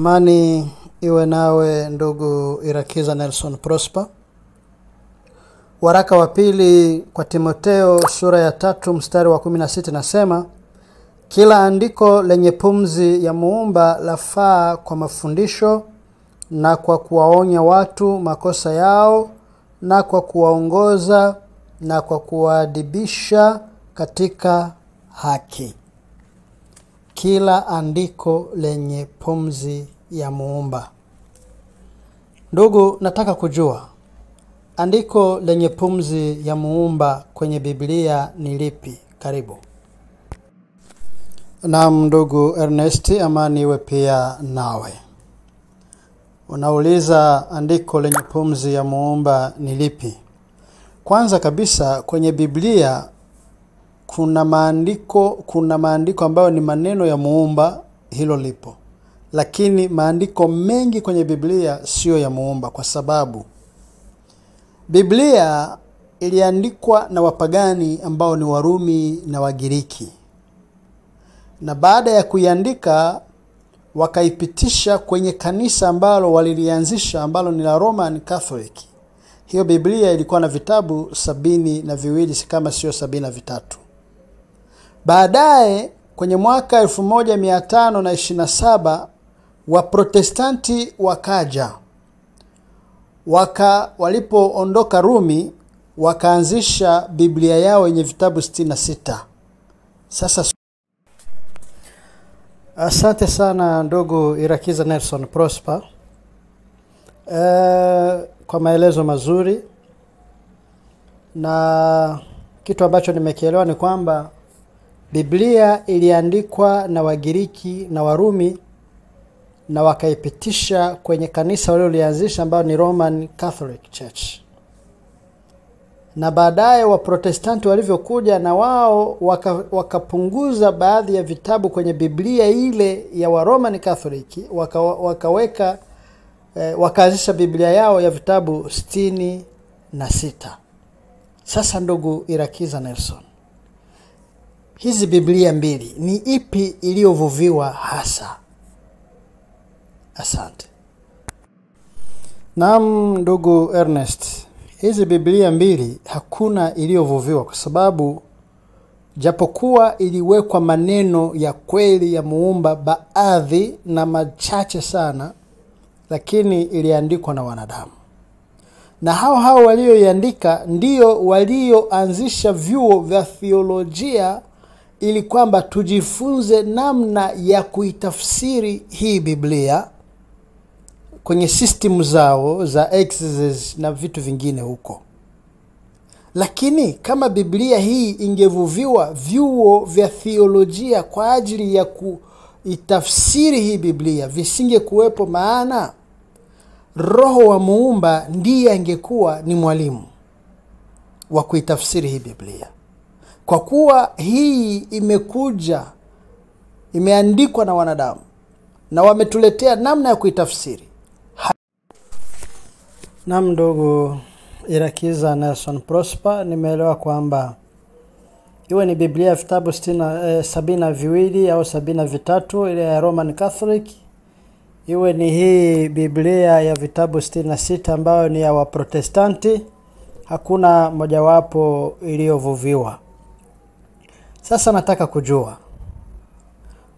Amani iwe nawe ndugu Irakiza Nelson Prosper. Waraka wa pili kwa Timotheo sura ya 3 mstari wa 16 nasema, kila andiko lenye pumzi ya Muumba lafaa kwa mafundisho na kwa kuwaonya watu makosa yao na kwa kuwaongoza na kwa kuwaadibisha katika haki. Kila andiko lenye pumzi ya Muumba. Ndugu, nataka kujua andiko lenye pumzi ya Muumba kwenye Biblia ni lipi? Karibu. Naam ndugu Ernest, amani iwe pia nawe. Unauliza andiko lenye pumzi ya Muumba ni lipi? Kwanza kabisa kwenye Biblia kuna maandiko ambayo ni maneno ya Muumba, hilo lipo. Lakini maandiko mengi kwenye Biblia sio ya Muumba, kwa sababu Biblia iliandikwa na wapagani ambao ni Warumi na Wagiriki. Na baada ya kuiandika wakaipitisha kwenye kanisa ambalo walilianzisha, ambalo ni la Roman Catholic. Hiyo Biblia ilikuwa na vitabu 72 kama sio 73. Baadaye kwenye mwaka 1527 Waprotestanti wakaja. Walipoondoka Rumi wakaanzisha Biblia yao yenye vitabu 66. Sasa asante sana ndugu Irakiza Nelson Prosper kwa maelezo mazuri, na kitu ambacho nimekielewa ni kwamba Biblia iliandikwa na Wagiriki na Warumi na wakaipitisha kwenye kanisa waliolianzisha ambao ni Roman Catholic Church. Na baadaye Waprotestanti walivyokuja na wao wakapunguza baadhi ya vitabu kwenye Biblia ile ya wa Roman Catholic, wakaanzisha Biblia yao ya vitabu 66. Sasa ndugu Irakiza Nelson, hizi Biblia mbili ni ipi iliyovuviwa hasa? Asante. Naam ndugu Ernest, hizi Biblia mbili hakuna iliyovuviwa, kwa sababu japokuwa iliwekwa maneno ya kweli ya Muumba baadhi na machache sana, lakini iliandikwa na wanadamu. Na hao walioiandika ndio walioanzisha vyuo vya theolojia ili kwamba tujifunze namna ya kuitafsiri hii Biblia kwenye system zao za exegesis na vitu vingine huko. Lakini kama Biblia hii ingevuviwa vyuo vya theolojia kwa ajili ya kuitafsiri hii Biblia, visinge kuwepo, maana Roho wa Muumba ndiye angekuwa ni mwalimu wa kuitafsiri hii Biblia. Kwa kuwa hii imeandikwa na wanadamu na wametuletea namna ya kuitafsiri. Na ndugu Irakiza Nelson Prosper, nimeelewa kwamba iwe ni Biblia vitabu 72 au 73 ile ya Roman Catholic, iwe ni hii Biblia ya vitabu 66 ambayo ni ya Waprotestanti, hakuna mojawapo iliyovuviwa. Sasa nataka kujua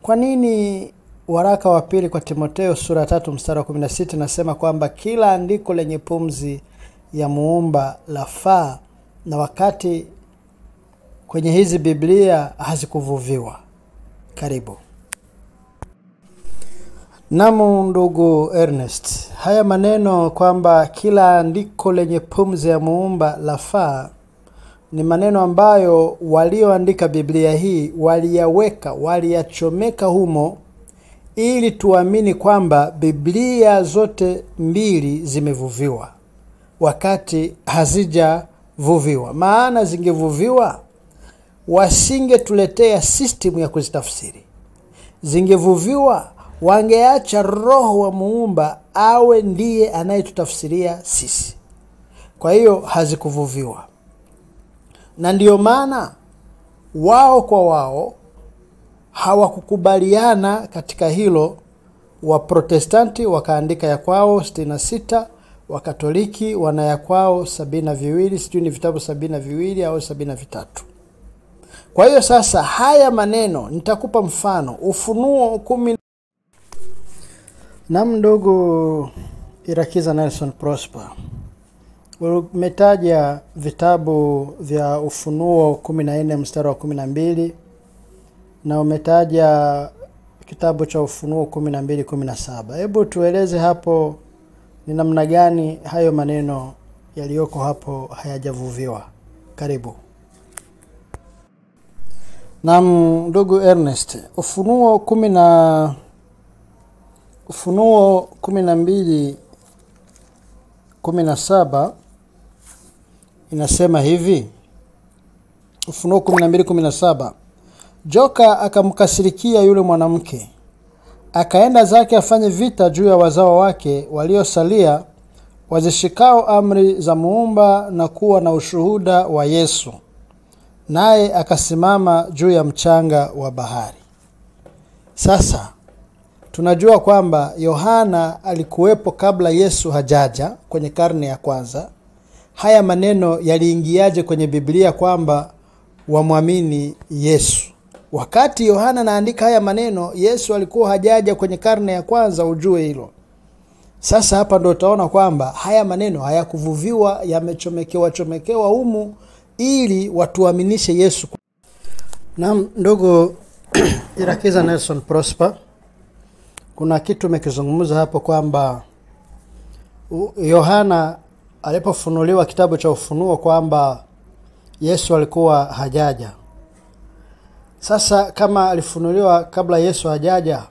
kwa nini waraka wa pili kwa Timotheo sura 3 mstari wa 16 nasema kwamba kila andiko lenye pumzi ya Muumba lafaa, na wakati kwenye hizi Biblia hazikuvuviwa? Karibu. Namu ndugu Ernest, haya maneno kwamba kila andiko lenye pumzi ya Muumba lafaa ni maneno ambayo walioandika Biblia hii waliyachomeka humo ili tuamini kwamba Biblia zote mbili zimevuviwa, wakati hazijavuviwa. Maana zingevuviwa wasingetuletea system ya kuzitafsiri. Zingevuviwa wangeacha Roho wa Muumba awe ndiye anayetutafsiria sisi. Kwa hiyo hazikuvuviwa. Na ndiyo maana wao kwa wao hawakukubaliana katika hilo wa Protestanti wakaandika ya kwao 66, wa Katoliki wana ya kwao 72, sijui ni vitabu 72 au 73. Kwa hiyo sasa haya maneno nitakupa mfano. Ufunuo 10 na mdogo Irakiza Nelson Prosper, umetaja vitabu vya Ufunuo 14 mstari wa 12 na umetaja kitabu cha Ufunuo 12:17. Hebu tueleze hapo ni namna gani hayo maneno yaliyoko hapo hayajavuviwa. Karibu. Na ndugu Ernest, Ufunuo 12:17 inasema hivi. Ufunuo 12:17, joka akamkasirikia yule mwanamke, akaenda zake afanye vita juu ya wazao wake waliosalia, wazishikao amri za Muumba na kuwa na ushuhuda wa Yesu, naye akasimama juu ya mchanga wa bahari. Sasa tunajua kwamba Yohana alikuwepo kabla Yesu hajaja kwenye karne ya kwanza. Haya maneno yaliingiaje kwenye Biblia kwamba wamwamini Yesu? Wakati Yohana anaandika haya maneno, Yesu alikuwa hajaja kwenye karne ya kwanza, ujue hilo. Sasa hapa ndio utaona kwamba haya maneno hayakuvuviwa, yamechomekewa humu ili watuaminishe Yesu. Na ndugu Irakiza Nelson Prosper, kuna kitu umekizungumza hapo kwamba Yohana alipofunuliwa kitabu cha Ufunuo kwamba Yesu alikuwa hajaja. Sasa kama alifunuliwa kabla Yesu hajaja,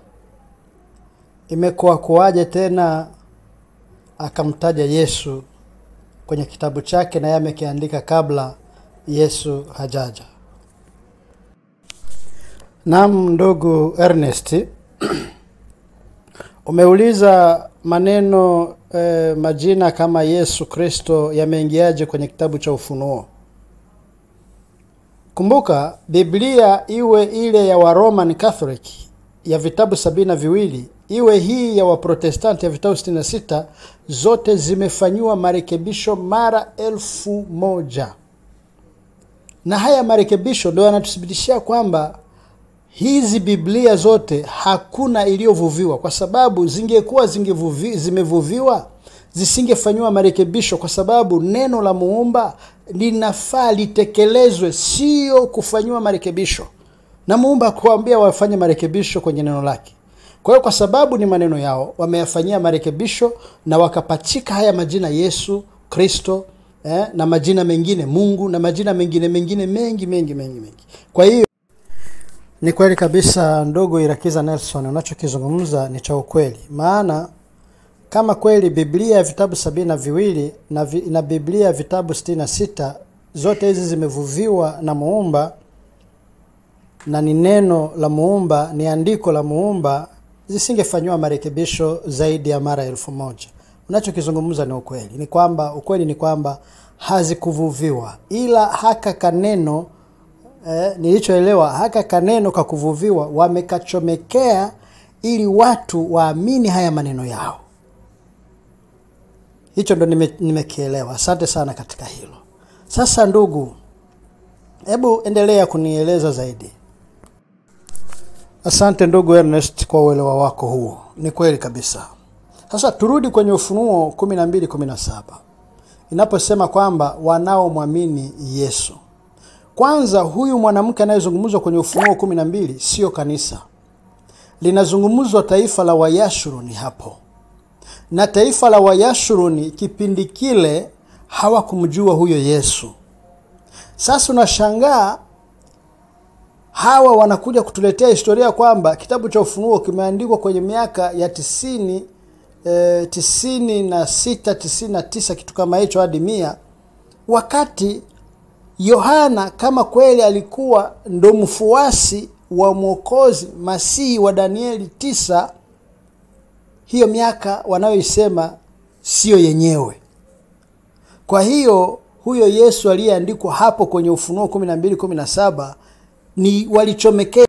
imekuwa kuaje tena akamtaja Yesu kwenye kitabu chake na yamekiandika kabla Yesu hajaja? Naam ndugu Ernest, umeuliza maneno majina kama Yesu Kristo yameingiaje kwenye kitabu cha Ufunuo. Kumbuka Biblia, iwe ile ya wa Roman Catholic ya vitabu 72, iwe hii ya wa Protestant ya vitabu 66, zote zimefanywa marekebisho mara 1000. Na haya marekebisho ndio yanatuthibitishia kwamba hizi Biblia zote hakuna iliyovuviwa, kwa sababu zingekuwa zimevuviwa zisingefanywa marekebisho, kwa sababu neno la Muumba linafaa litekelezwe, sio kufanywa marekebisho. Na Muumba kuambia wafanye marekebisho kwenye neno lake. Kwa hiyo kwa sababu ni maneno yao, wameyafanyia marekebisho na wakapachika haya majina Yesu Kristo, na majina mengine Mungu, na majina mengine mengi. Kwa hiyo ni kweli kabisa ndugu Irakiza Nelson, unachokizungumza ni cha ukweli. Maana kama kweli Biblia ya vitabu 72 na Biblia ya vitabu 66 zote hizi zimevuviwa na Muumba na ni neno la Muumba, ni andiko la Muumba, zisingefanywa marekebisho zaidi ya mara 1000. Unachokizungumza ni ukweli. Ni kwamba ukweli ni kwamba hazikuvuviwa, ila haka kaneno nilichoelewa, haka kaneno kakuvuviwa wamekachomekea ili watu waamini haya maneno yao. Hicho ndo nimekielewa. Asante sana katika hilo. Sasa ndugu, hebu endelea kunieleza zaidi. Asante ndugu Ernest kwa uelewa wako huo. Ni kweli kabisa. Sasa turudi kwenye Ufunuo 12:17. Inaposema kwamba wanaomwamini Yesu. Kwanza huyu mwanamke anayezungumzwa kwenye Ufunuo 12 sio kanisa. Linazungumzwa taifa la Wayashuruni hapo. Na taifa la Wayashuruni kipindi kile hawakumjua huyo Yesu. Sasa unashangaa hawa wanakuja kutuletea historia kwamba kitabu cha Ufunuo kimeandikwa kwenye miaka ya 96, 99 kitu kama hicho hadi 100, wakati Yohana kama kweli alikuwa ndo mfuasi wa Mwokozi Masihi wa Danieli 9, hiyo miaka wanayoisema sio yenyewe. Kwa hiyo huyo Yesu aliyeandikwa hapo kwenye Ufunuo 12:17 ni walichomekea